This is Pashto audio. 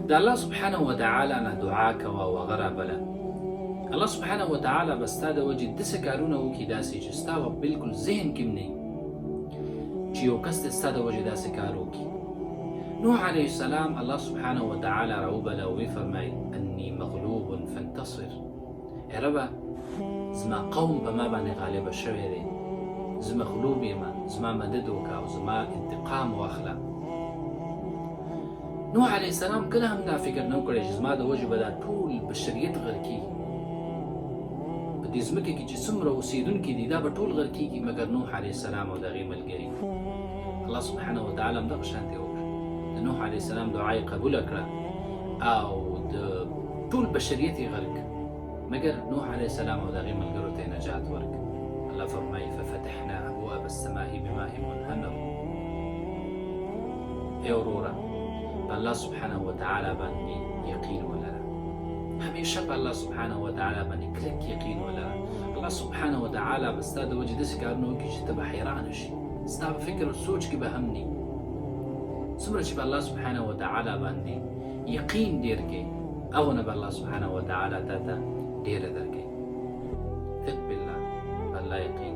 دا الله سبحانه وتعالى نه دعا کوا وغره بله. الله سبحانه وتعالى بستا د وجه داسې کارونه وکړي داسې چې ستا به بالکل ذهن کې هم نه وي چې یو کس د ستا د وجې داسې کار وکړي. نوح علیه السلام الله سبحانه وتعالى راوبله او ویې انی مغلوب فانتصر. ای ربه زما قوم په ما باندې غالبه شوی دی، زه مغلوب یم، زما مدد وکړه او زما انتقام واخله. نوح علیه السلام کله هم دا فکر نه وکړی چې زما د وجې به دا ټول بشریت غرق کېږي، په دې ځمکه کې چې څومره اوسېدونکي دي دا به ټول غرق کېږي مګر نوح علیه السلام او د هغې ملګري. الله سبحانه وتعالی هم دغه شانتې وکړه، د نوح علیه السلام دعا یې قبوله کړه او د ټول بشریت یې غرق مګر نوح علیه السلام او د هغې ملګرو ته یې نجات ورکړ. الله فرمایي ففتحنا ابواب السماء بماء منهمر. ای وروره په الله سبحانه وتعالی باندې یقین ولره، همیشه په الله سبحانه وتعالی باندې کلک یقین ولره. الله سبحانه وتعالی به ستا د وجې داسې کارونه وکړي چې ته به حیرانه شي، ستا په فکر او سوچ کې به هم نه وي. څومره چې په الله سبحانه وتعالی باندې یقین ډېر کړې هغونه به الله سبحانه وتعالی تا ته ډېره درکوي. ثق بالله، په الله یقین